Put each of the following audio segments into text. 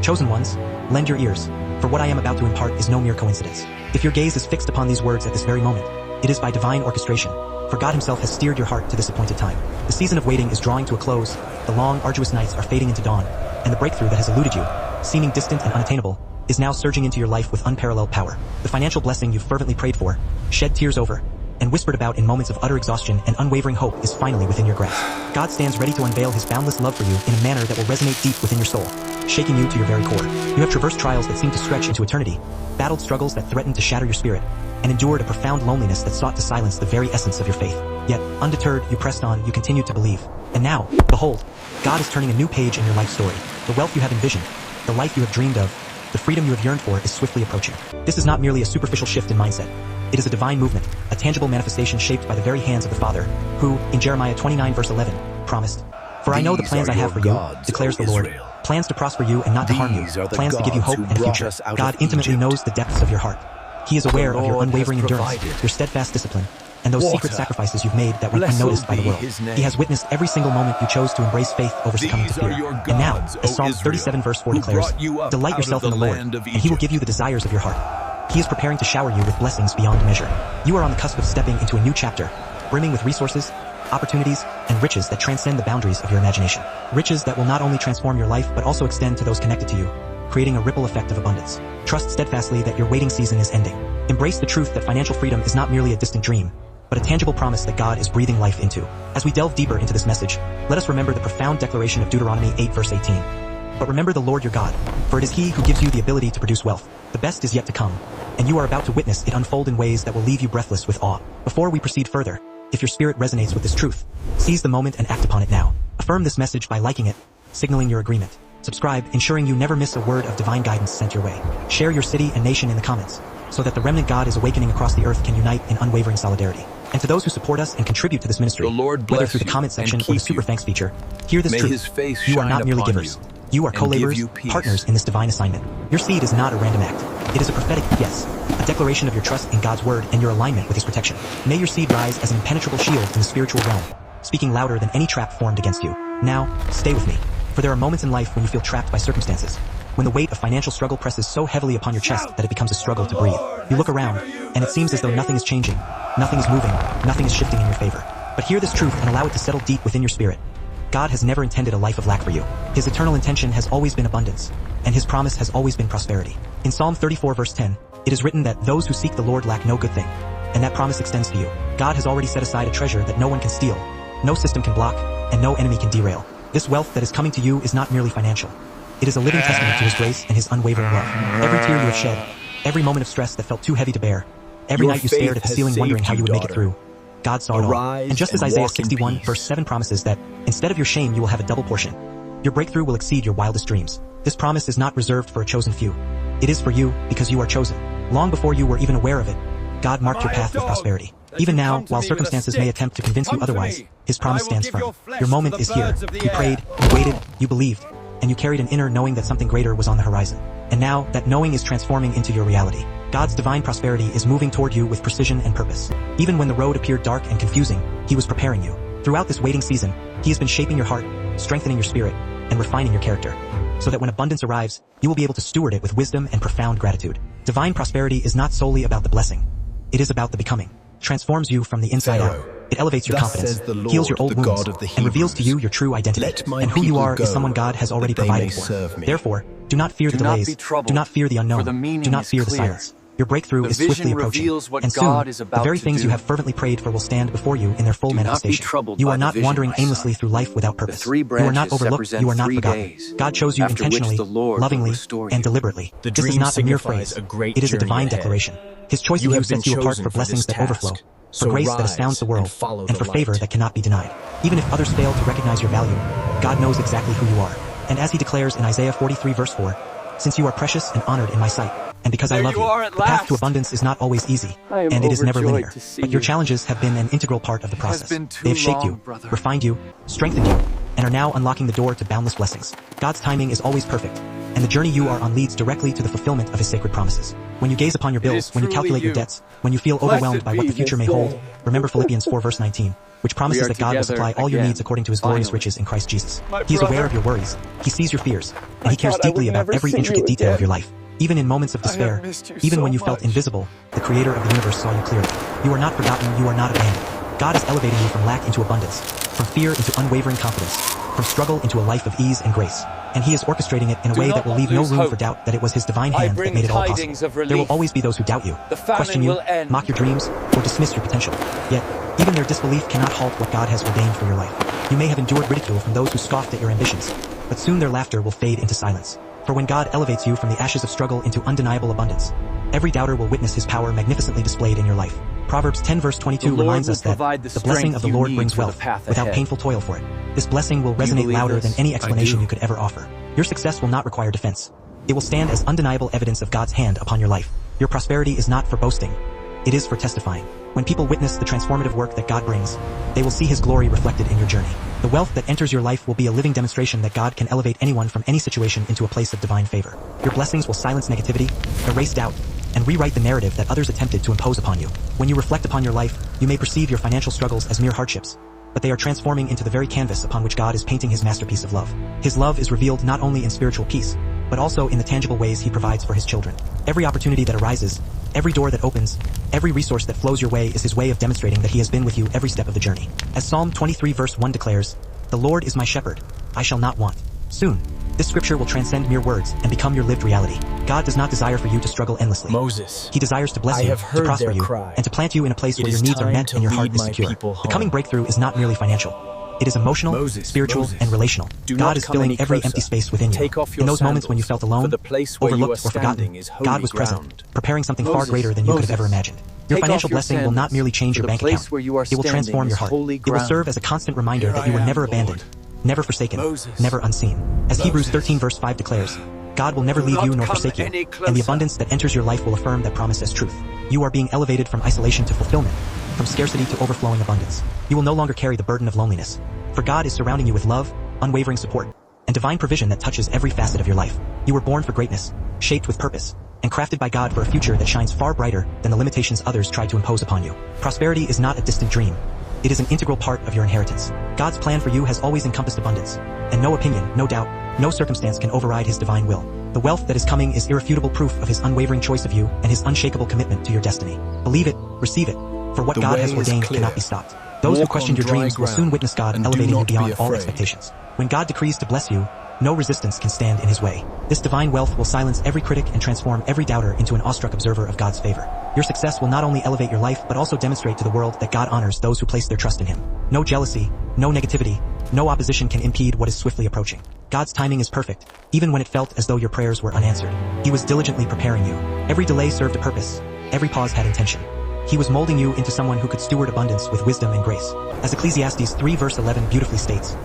Chosen ones, lend your ears, for what I am about to impart is no mere coincidence. If your gaze is fixed upon these words at this very moment, it is by divine orchestration, for God himself has steered your heart to this appointed time. The season of waiting is drawing to a close, the long, arduous nights are fading into dawn, and the breakthrough that has eluded you, seeming distant and unattainable, is now surging into your life with unparalleled power. The financial blessing you've fervently prayed for, shed tears over, and whispered about in moments of utter exhaustion and unwavering hope is finally within your grasp. God stands ready to unveil his boundless love for you in a manner that will resonate deep within your soul, shaking you to your very core. You have traversed trials that seem to stretch into eternity, battled struggles that threatened to shatter your spirit, and endured a profound loneliness that sought to silence the very essence of your faith. Yet, undeterred, you pressed on, you continued to believe. And now, behold, God is turning a new page in your life story. The wealth you have envisioned, the life you have dreamed of, the freedom you have yearned for is swiftly approaching. This is not merely a superficial shift in mindset. It is a divine movement, a tangible manifestation shaped by the very hands of the Father, who, in Jeremiah 29 verse 11, promised, "For I know the plans I have for you, declares the Lord, plans to prosper you and not to harm you, plans to give you hope and a future." God intimately knows the depths of your heart. He is aware of your unwavering endurance, your steadfast discipline, and those secret sacrifices you've made that went unnoticed by the world. He has witnessed every single moment you chose to embrace faith over succumbing to fear. And now, as Psalm 37 verse 4 declares, "Delight yourself in the Lord, and he will give you the desires of your heart." He is preparing to shower you with blessings beyond measure. You are on the cusp of stepping into a new chapter, brimming with resources, opportunities, and riches that transcend the boundaries of your imagination. Riches that will not only transform your life but also extend to those connected to you, creating a ripple effect of abundance. Trust steadfastly that your waiting season is ending. Embrace the truth that financial freedom is not merely a distant dream, but a tangible promise that God is breathing life into. As we delve deeper into this message, let us remember the profound declaration of Deuteronomy 8 verse 18. "But remember the Lord your God, for it is he who gives you the ability to produce wealth. The best is yet to come, and you are about to witness it unfold in ways that will leave you breathless with awe." Before we proceed further, if your spirit resonates with this truth, seize the moment and act upon it now. Affirm this message by liking it, signaling your agreement. Subscribe, ensuring you never miss a word of divine guidance sent your way. Share your city and nation in the comments, so that the remnant God is awakening across the earth can unite in unwavering solidarity. And to those who support us and contribute to this ministry, whether through the comment section or the Super Thanks feature, hear this truth. You are not merely givers. You are co-laborers, partners in this divine assignment. Your seed is not a random act. It is a prophetic yes, a declaration of your trust in God's word and your alignment with his protection. May your seed rise as an impenetrable shield in the spiritual realm, speaking louder than any trap formed against you. Now, stay with me, for there are moments in life when you feel trapped by circumstances, when the weight of financial struggle presses so heavily upon your chest that it becomes a struggle to breathe. You look around, and it seems as though nothing is changing, nothing is moving, nothing is shifting in your favor. But hear this truth and allow it to settle deep within your spirit. God has never intended a life of lack for you. His eternal intention has always been abundance, and his promise has always been prosperity. In Psalm 34 verse 10, it is written that those who seek the Lord lack no good thing, and that promise extends to you. God has already set aside a treasure that no one can steal, no system can block, and no enemy can derail. This wealth that is coming to you is not merely financial. It is a living testament to his grace and his unwavering love. Every tear you have shed, every moment of stress that felt too heavy to bear, every night you stared at the ceiling wondering how you would make it through, God saw it all. And just as Isaiah 61 verse 7 promises that, instead of your shame you will have a double portion, your breakthrough will exceed your wildest dreams. This promise is not reserved for a chosen few. It is for you because you are chosen. Long before you were even aware of it, God marked your path with prosperity. Even now, while circumstances may attempt to convince you otherwise, his promise stands firm. Your moment is here. You prayed, you waited, you believed, and you carried an inner knowing that something greater was on the horizon. And now, that knowing is transforming into your reality. God's divine prosperity is moving toward you with precision and purpose. Even when the road appeared dark and confusing, he was preparing you. Throughout this waiting season, he has been shaping your heart, strengthening your spirit, and refining your character, so that when abundance arrives, you will be able to steward it with wisdom and profound gratitude. Divine prosperity is not solely about the blessing. It is about the becoming. Transforms you from the inside out. It elevates your confidence, heals your old wounds, and reveals to you your true identity. And who you are is someone God has already provided for. Therefore, do not fear the delays, do not fear the unknown, do not fear the silence. Your breakthrough is swiftly approaching, and soon, the very things you have fervently prayed for will stand before you in their full manifestation. You are not wandering aimlessly through life without purpose. You are not overlooked, you are not forgotten. God chose you intentionally, lovingly, and deliberately. This is not a mere phrase, it is a divine declaration. His choice of you sets you apart for blessings that overflow, for grace that astounds the world, and for favor that cannot be denied. Even if others fail to recognize your value, God knows exactly who you are. And as he declares in Isaiah 43 verse 4, "Since you are precious and honored in my sight, and because I love you, the path to abundance is not always easy, and it is never linear. But your challenges have been an integral part of the process. They have shaped you, refined you, strengthened you, and are now unlocking the door to boundless blessings. God's timing is always perfect, and the journey you are on leads directly to the fulfillment of his sacred promises. When you gaze upon your bills, when you calculate your debts, when you feel overwhelmed by what the future may hold, remember Philippians 4 verse 19. which promises that God will supply all your needs according to his glorious riches in Christ Jesus. He is aware of your worries, he sees your fears, and he cares deeply about every intricate detail of your life. Even in moments of despair, even when you felt invisible, the creator of the universe saw you clearly. You are not forgotten, you are not abandoned. God is elevating you from lack into abundance, from fear into unwavering confidence, from struggle into a life of ease and grace. And he is orchestrating it in a way that will leave no room for doubt that it was his divine hand that made it all possible. There will always be those who doubt you, question you, mock your dreams, or dismiss your potential. Yet, even their disbelief cannot halt what God has ordained for your life. You may have endured ridicule from those who scoffed at your ambitions, but soon their laughter will fade into silence. For when God elevates you from the ashes of struggle into undeniable abundance, every doubter will witness his power magnificently displayed in your life. Proverbs 10 verse 22 reminds us that the blessing of the Lord brings wealth without painful toil for it. This blessing will resonate louder than any explanation you could ever offer. Your success will not require defense. It will stand as undeniable evidence of God's hand upon your life. Your prosperity is not for boasting. It is for testifying. When people witness the transformative work that God brings, they will see his glory reflected in your journey. The wealth that enters your life will be a living demonstration that God can elevate anyone from any situation into a place of divine favor. Your blessings will silence negativity, erase doubt, and rewrite the narrative that others attempted to impose upon you. When you reflect upon your life, you may perceive your financial struggles as mere hardships, but they are transforming into the very canvas upon which God is painting his masterpiece of love. His love is revealed not only in spiritual peace, but also in the tangible ways he provides for his children. Every opportunity that arises, every door that opens, every resource that flows your way is his way of demonstrating that he has been with you every step of the journey. As Psalm 23 verse 1 declares, "The Lord is my shepherd, I shall not want." Soon, this scripture will transcend mere words and become your lived reality. God does not desire for you to struggle endlessly. Moses, he desires to bless you, to prosper you, and to plant you in a place where your needs are met and your heart is secure. The coming breakthrough is not merely financial. It is emotional, spiritual, and relational. God is filling every empty space within you. In those moments when you felt alone, overlooked, or forgotten, God was present, preparing something far greater than you could have ever imagined. Your financial blessing will not merely change your bank account. It will transform your heart. It will serve as a constant reminder that you were never abandoned, never forsaken, never unseen. As Hebrews 13 verse 5 declares, God will never leave you nor forsake you, and the abundance that enters your life will affirm that promise as truth. You are being elevated from isolation to fulfillment, from scarcity to overflowing abundance. You will no longer carry the burden of loneliness, for God is surrounding you with love, unwavering support, and divine provision that touches every facet of your life. You were born for greatness, shaped with purpose, and crafted by God for a future that shines far brighter than the limitations others try to impose upon you. Prosperity is not a distant dream. It is an integral part of your inheritance. God's plan for you has always encompassed abundance, and no opinion, no doubt, no circumstance can override his divine will. The wealth that is coming is irrefutable proof of his unwavering choice of you and his unshakable commitment to your destiny. Believe it, receive it, for what God has ordained cannot be stopped. Those who questioned your dreams will soon witness God elevating you beyond all expectations. When God decrees to bless you, no resistance can stand in his way. This divine wealth will silence every critic and transform every doubter into an awestruck observer of God's favor. Your success will not only elevate your life but also demonstrate to the world that God honors those who place their trust in him. No jealousy, no negativity, no opposition can impede what is swiftly approaching. God's timing is perfect, even when it felt as though your prayers were unanswered. He was diligently preparing you. Every delay served a purpose. Every pause had intention. He was molding you into someone who could steward abundance with wisdom and grace. As Ecclesiastes 3 verse 11 beautifully states,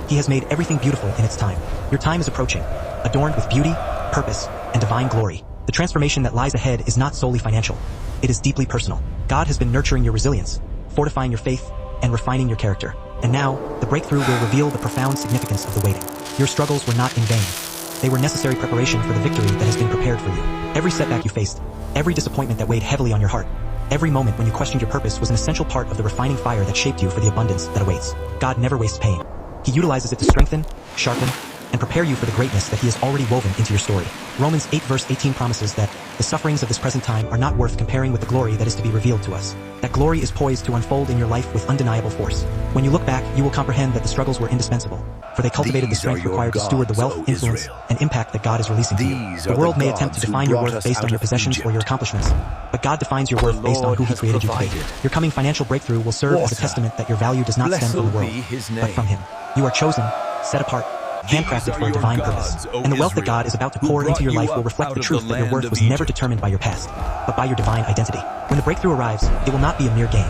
he has made everything beautiful in its time. Your time is approaching, adorned with beauty, purpose, and divine glory. The transformation that lies ahead is not solely financial. It is deeply personal. God has been nurturing your resilience, fortifying your faith, and refining your character. And now, the breakthrough will reveal the profound significance of the waiting. Your struggles were not in vain. They were necessary preparation for the victory that has been prepared for you. Every setback you faced, every disappointment that weighed heavily on your heart, every moment when you questioned your purpose was an essential part of the refining fire that shaped you for the abundance that awaits. God never wastes pain. He utilizes it to strengthen, sharpen, and prepare you for the greatness that he has already woven into your story. Romans 8 verse 18 promises that the sufferings of this present time are not worth comparing with the glory that is to be revealed to us. That glory is poised to unfold in your life with undeniable force. When you look back, you will comprehend that the struggles were indispensable, for they cultivated the strength required to steward the wealth, influence, and impact that God is releasing to you. The world may attempt to define your worth based on your possessions or your accomplishments, but God defines your worth based on who he created you to be. Your coming financial breakthrough will serve as a testament that your value does not stem from the world, but from him. You are chosen, set apart, handcrafted for a divine purpose. And the wealth that God is about to pour into your life will reflect the truth that your worth was never determined by your past, but by your divine identity. When the breakthrough arrives, it will not be a mere gain.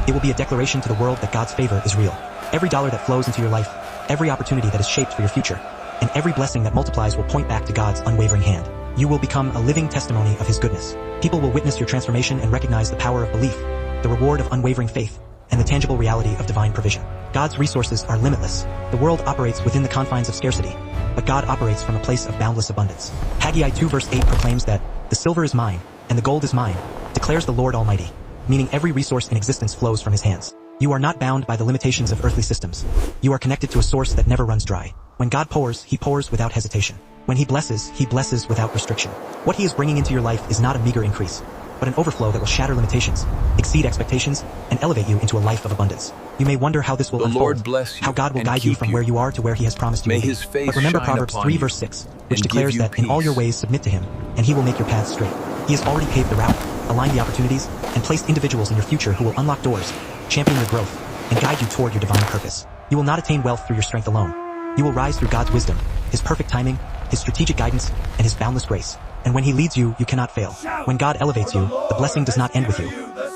It will be a declaration to the world that God's favor is real. Every dollar that flows into your life, every opportunity that is shaped for your future, and every blessing that multiplies will point back to God's unwavering hand. You will become a living testimony of his goodness. People will witness your transformation and recognize the power of belief, the reward of unwavering faith, and the tangible reality of divine provision. God's resources are limitless. The world operates within the confines of scarcity, but God operates from a place of boundless abundance. Haggai 2 verse 8 proclaims that, "The silver is mine, and the gold is mine, declares the Lord Almighty," meaning every resource in existence flows from his hands. You are not bound by the limitations of earthly systems. You are connected to a source that never runs dry. When God pours, he pours without hesitation. When he blesses without restriction. What he is bringing into your life is not a meager increase, but an overflow that will shatter limitations, exceed expectations, and elevate you into a life of abundance. You may wonder how this will unfold, Lord bless you, how God will guide you from where you are to where he has promised you May will be. his face But remember shine Proverbs upon 3 you verse 6, which and declares give you that in all your peace. ways submit to him, and he will make your paths straight. He has already paved the route, aligned the opportunities, and placed individuals in your future who will unlock doors, champion your growth, and guide you toward your divine purpose. You will not attain wealth through your strength alone. You will rise through God's wisdom, his perfect timing, his strategic guidance, and his boundless grace. And when he leads you, you cannot fail. When God elevates you, the blessing does not end with you.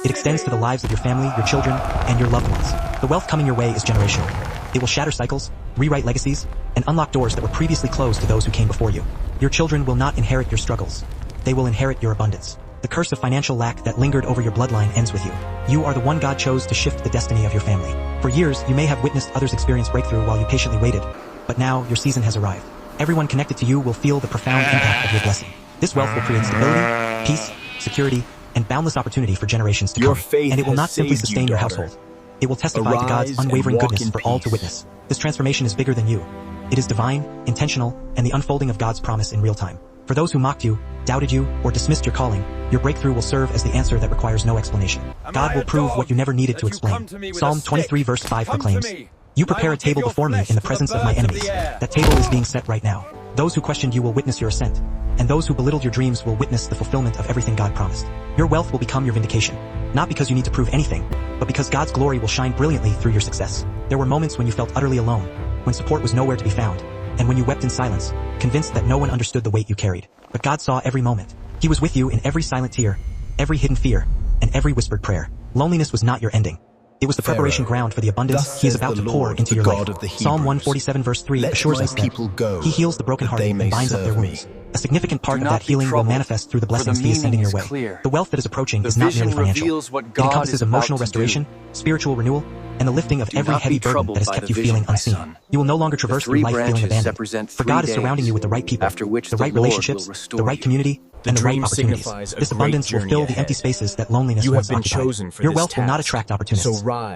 It extends to the lives of your family, your children, and your loved ones. The wealth coming your way is generational. It will shatter cycles, rewrite legacies, and unlock doors that were previously closed to those who came before you. Your children will not inherit your struggles. They will inherit your abundance. The curse of financial lack that lingered over your bloodline ends with you. You are the one God chose to shift the destiny of your family. For years, you may have witnessed others experience breakthrough while you patiently waited. But now, your season has arrived. Everyone connected to you will feel the profound impact of your blessing. This wealth will create stability, peace, security, and boundless opportunity for generations to come. And it will not simply sustain your household. It will testify to God's unwavering goodness for all to witness. This transformation is bigger than you. It is divine, intentional, and the unfolding of God's promise in real time. For those who mocked you, doubted you, or dismissed your calling, your breakthrough will serve as the answer that requires no explanation. God will prove what you never needed to explain. Psalm 23 verse 5 proclaims, "You prepare a table before me in the presence of my enemies." That table is being set right now. Those who questioned you will witness your ascent, and those who belittled your dreams will witness the fulfillment of everything God promised. Your wealth will become your vindication, not because you need to prove anything, but because God's glory will shine brilliantly through your success. There were moments when you felt utterly alone, when support was nowhere to be found, and when you wept in silence, convinced that no one understood the weight you carried. But God saw every moment. He was with you in every silent tear, every hidden fear, and every whispered prayer. Loneliness was not your ending. It was the preparation ground for the abundance he is about to pour into your life. Psalm 147 verse 3 assures us that he heals the brokenhearted and binds up their wounds. A significant part of that healing will manifest through the blessings he is sending your way. The wealth that is approaching is not merely financial. It encompasses emotional restoration, spiritual renewal, and the lifting of every heavy burden that has kept you feeling unseen. You will no longer traverse through life feeling abandoned. For God is surrounding you with the right people, the right relationships, the right community, and the right opportunities. This abundance will fill the empty spaces that loneliness once occupied. Your wealth will not attract opportunists.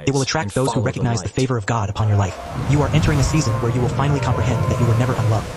It will attract those who recognize the favor of God upon your life. You are entering a season where you will finally comprehend that you were never unloved.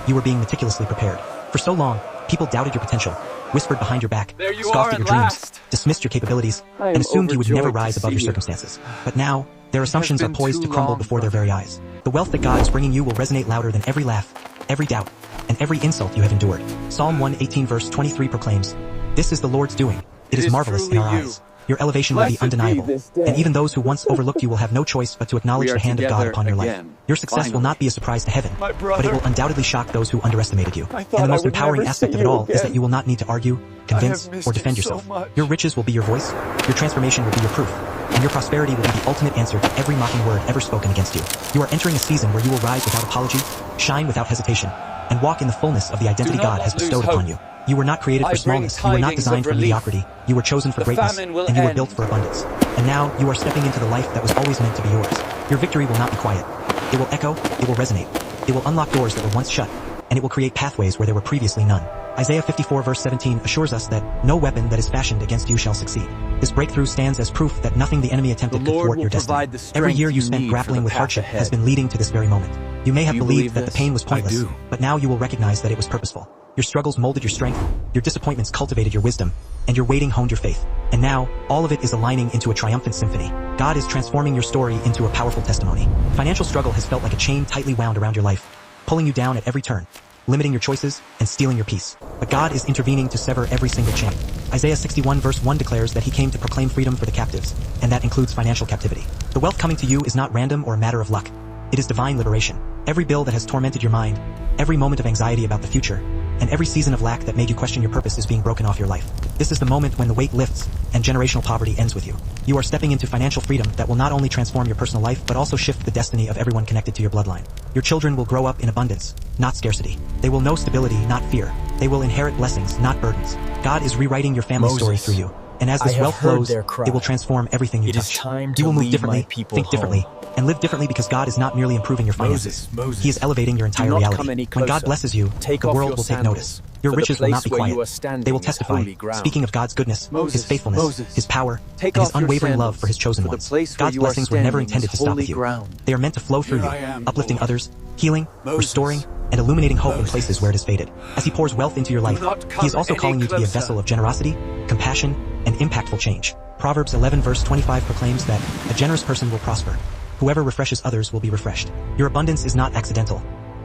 You were being meticulously prepared. For so long, people doubted your potential, whispered behind your back, scoffed at your dreams, dismissed your capabilities, and assumed you would never rise above your circumstances. But now, their assumptions are poised to crumble before their very eyes. The wealth that God is bringing you will resonate louder than every laugh, every doubt, and every insult you have endured. Psalm 118 verse 23 proclaims, "This is the Lord's doing. It is marvelous in our eyes." Your elevation will be undeniable, and even those who once overlooked you will have no choice but to acknowledge the hand of God upon your life. Your success will not be a surprise to heaven, but it will undoubtedly shock those who underestimated you. And the most empowering aspect of it all is that you will not need to argue, convince, or defend yourself. Your riches will be your voice, your transformation will be your proof, and your prosperity will be the ultimate answer to every mocking word ever spoken against you. You are entering a season where you will rise without apology, shine without hesitation, and walk in the fullness of the identity God has bestowed upon you. You were not created for smallness, you were not designed for mediocrity, you were chosen for greatness, and you were built for abundance. And now, you are stepping into the life that was always meant to be yours. Your victory will not be quiet. It will echo, it will resonate. It will unlock doors that were once shut, and it will create pathways where there were previously none. Isaiah 54 verse 17 assures us that no weapon that is fashioned against you shall succeed. This breakthrough stands as proof that nothing the enemy attempted could thwart your destiny. Every year you spent grappling with hardship has been leading to this very moment. You may have believed that the pain was pointless, but now you will recognize that it was purposeful. Your struggles molded your strength, your disappointments cultivated your wisdom, and your waiting honed your faith. And now, all of it is aligning into a triumphant symphony. God is transforming your story into a powerful testimony. Financial struggle has felt like a chain tightly wound around your life, pulling you down at every turn, limiting your choices, and stealing your peace. But God is intervening to sever every single chain. Isaiah 61 verse 1 declares that he came to proclaim freedom for the captives, and that includes financial captivity. The wealth coming to you is not random or a matter of luck. It is divine liberation. Every bill that has tormented your mind, every moment of anxiety about the future, and every season of lack that made you question your purpose is being broken off your life. This is the moment when the weight lifts and generational poverty ends with you. You are stepping into financial freedom that will not only transform your personal life but also shift the destiny of everyone connected to your bloodline. Your children will grow up in abundance, not scarcity. They will know stability, not fear. They will inherit blessings, not burdens. God is rewriting your family story through you. And as this I have wealth heard flows, their cry. it will transform everything you It is touch. time You to will move lead differently, my people think differently, home. and live differently because God is not merely improving your finances. Moses, He is elevating your entire do not reality. come any When God closer. blesses you, Take the off world your will take sandals, notice. Your for the riches will not place be where you quiet. are standing They will is testify, holy ground. speaking of God's goodness, Moses, His faithfulness, Moses, His power, take and His off your unwavering love sandals, for His chosen for the ones. place where God's you are blessings were never standing intended is to stop holy with you. ground. They are meant to flow through Here you, I am, uplifting Lord. others, healing, Moses. restoring, and illuminating hope in Moses. places where it has faded. As He pours wealth into your life, not He is come also any calling you to be a closer. vessel of generosity, compassion, and impactful change. Proverbs 11 verse 25 proclaims that a generous person will prosper. Whoever refreshes others will be refreshed. Your abundance is not accidental.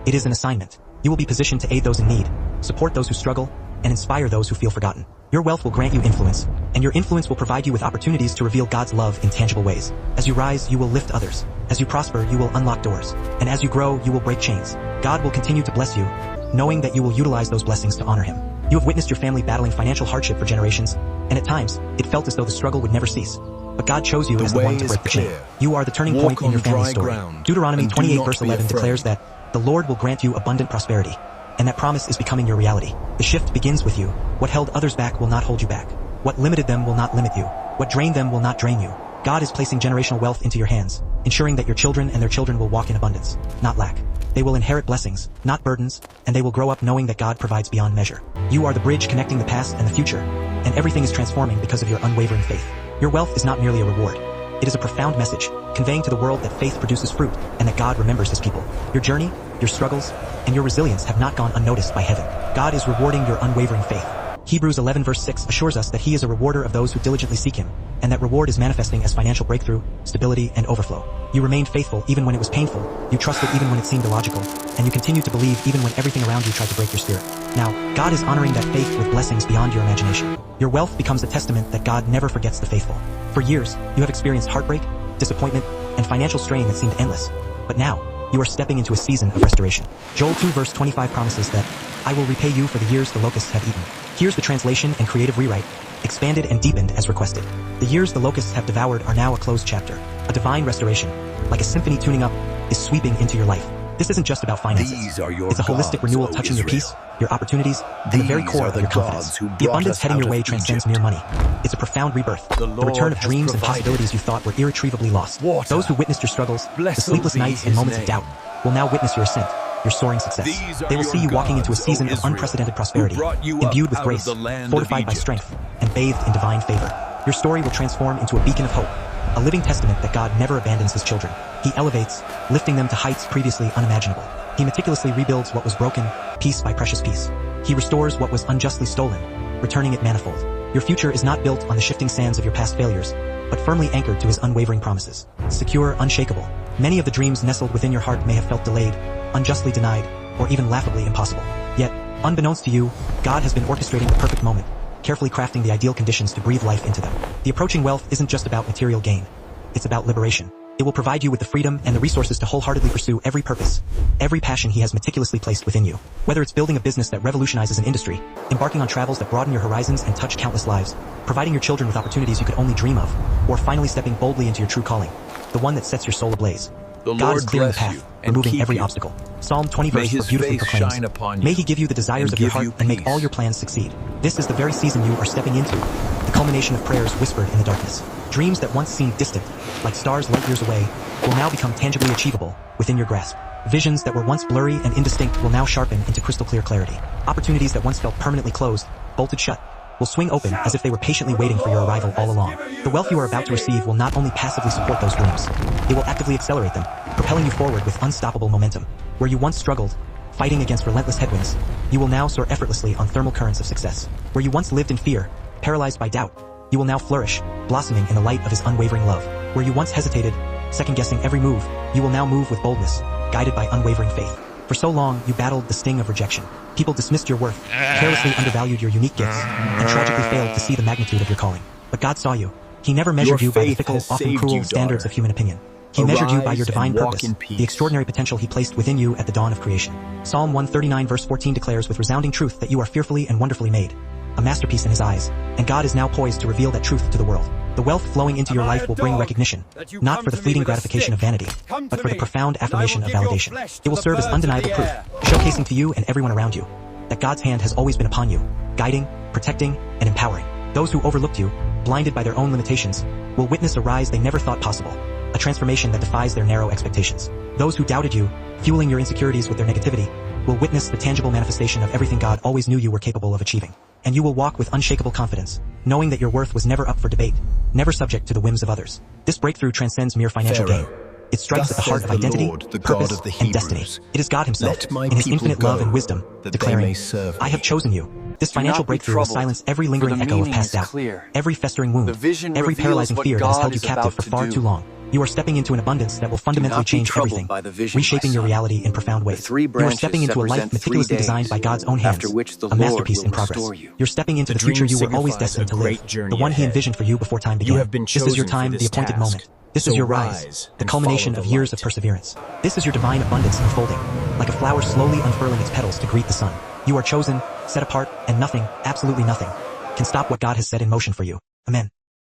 It is an assignment. You will be positioned to aid those in need, support those who struggle, and inspire those who feel forgotten. Your wealth will grant you influence, and your influence will provide you with opportunities to reveal God's love in tangible ways. As you rise, you will lift others. As you prosper, you will unlock doors. And as you grow, you will break chains. God will continue to bless you, knowing that you will utilize those blessings to honor Him. You have witnessed your family battling financial hardship for generations, and at times, it felt as though the struggle would never cease. But God chose you as the one to break the chain. You are the turning point in your family's story. Deuteronomy 28 verse 11 declares that the Lord will grant you abundant prosperity, and that promise is becoming your reality. The shift begins with you. What held others back will not hold you back. What limited them will not limit you. What drained them will not drain you. God is placing generational wealth into your hands, ensuring that your children and their children will walk in abundance, not lack. They will inherit blessings, not burdens, and they will grow up knowing that God provides beyond measure. You are the bridge connecting the past and the future, and everything is transforming because of your unwavering faith. Your wealth is not merely a reward. It is a profound message, conveying to the world that faith produces fruit, and that God remembers His people. Your journey, your struggles, and your resilience have not gone unnoticed by heaven. God is rewarding your unwavering faith. Hebrews 11 verse 6 assures us that He is a rewarder of those who diligently seek Him, and that reward is manifesting as financial breakthrough, stability, and overflow. You remained faithful even when it was painful, you trusted even when it seemed illogical, and you continued to believe even when everything around you tried to break your spirit. Now, God is honoring that faith with blessings beyond your imagination. Your wealth becomes a testament that God never forgets the faithful. For years, you have experienced heartbreak, disappointment, and financial strain that seemed endless. But now, you are stepping into a season of restoration. Joel 2 verse 25 promises that, I will repay you for the years the locusts have eaten. Here's the translation and creative rewrite, expanded and deepened as requested. The years the locusts have devoured are now a closed chapter. A divine restoration, like a symphony tuning up, is sweeping into your life. This isn't just about finances. These are your It's a holistic gods, renewal O touching your Israel. peace, your opportunities, and the very These core are of the your gods confidence. who The brought abundance us heading out your of way transcends Egypt. mere money. It's a profound rebirth, The the return Lord of has dreams and provided possibilities you thought were irretrievably lost. water. Those who witnessed your struggles, the Blessed sleepless be nights and His moments of name. doubt, will now witness your ascent, your soaring success. These are They will your see you walking into a gods, O season of Israel, unprecedented who prosperity, brought you up imbued with out of grace, the land of fortified by Egypt. strength, and bathed in divine favor. Your story will transform into a beacon of hope, a living testament that God never abandons His children. He elevates, lifting them to heights previously unimaginable. He meticulously rebuilds what was broken, piece by precious piece. He restores what was unjustly stolen, returning it manifold. Your future is not built on the shifting sands of your past failures, but firmly anchored to His unwavering promises. Secure, unshakable. Many of the dreams nestled within your heart may have felt delayed, unjustly denied, or even laughably impossible. Yet, unbeknownst to you, God has been orchestrating the perfect moment, carefully crafting the ideal conditions to breathe life into them. The approaching wealth isn't just about material gain. It's about liberation. It will provide you with the freedom and the resources to wholeheartedly pursue every purpose, every passion He has meticulously placed within you. Whether it's building a business that revolutionizes an industry, embarking on travels that broaden your horizons and touch countless lives, providing your children with opportunities you could only dream of, or finally stepping boldly into your true calling, the one that sets your soul ablaze. The God Lord is clearing the bless path, you and removing keep every you. obstacle. Psalm 20 May verse His beautifully face proclaims, shine upon you May He give you the desires and of your give heart you and make peace. all your plans succeed. This is the very season you are stepping into, the culmination of prayers whispered in the darkness. Dreams that once seemed distant, like stars light years away, will now become tangibly achievable within your grasp. Visions that were once blurry and indistinct will now sharpen into crystal clear clarity. Opportunities that once felt permanently closed, bolted shut, will swing open as if they were patiently waiting for your arrival all along. The wealth you are about to receive will not only passively support those dreams, it will actively accelerate them, propelling you forward with unstoppable momentum. Where you once struggled, fighting against relentless headwinds, you will now soar effortlessly on thermal currents of success. Where you once lived in fear, paralyzed by doubt, you will now flourish, blossoming in the light of His unwavering love. Where you once hesitated, second-guessing every move, you will now move with boldness, guided by unwavering faith. For so long, you battled the sting of rejection. People dismissed your worth, carelessly undervalued your unique gifts, and tragically failed to see the magnitude of your calling. But God saw you. He never measured you by the faith fickle, has often saved cruel you, standards daughter. of human opinion. He measured you by your Arise divine and walk purpose, in peace. the extraordinary potential He placed within you at the dawn of creation. Psalm 139 verse 14 declares with resounding truth that you are fearfully and wonderfully made, a masterpiece in His eyes, and God is now poised to reveal that truth to the world. The wealth flowing into your life will bring recognition, not for the fleeting gratification of vanity, but for the profound affirmation of validation. It will serve as undeniable proof, showcasing to you and everyone around you that God's hand has always been upon you, guiding, protecting, and empowering. Those who overlooked you, blinded by their own limitations, will witness a rise they never thought possible, a transformation that defies their narrow expectations. Those who doubted you, fueling your insecurities with their negativity, will witness the tangible manifestation of everything God always knew you were capable of achieving. And you will walk with unshakable confidence, knowing that your worth was never up for debate, never subject to the whims of others. This breakthrough transcends mere financial gain. It strikes at the heart of identity, purpose, and destiny. It is God himself, in his infinite love and wisdom, declaring, I have chosen you. This financial breakthrough will silence every lingering echo of past doubt, every festering wound, every paralyzing fear that has held you captive for far too long. You are stepping into an abundance that will fundamentally change everything, reshaping your reality in profound ways. You are stepping into a life meticulously designed by God's own hands, a masterpiece in progress. You're stepping into the future you were always destined to live, the one he envisioned for you before time began. This is your time, the appointed moment. This is your rise, the culmination of years of perseverance. This is your divine abundance unfolding, like a flower slowly unfurling its petals to greet the sun. You are chosen, set apart, and nothing, absolutely nothing, can stop what God has set in motion for you. Amen.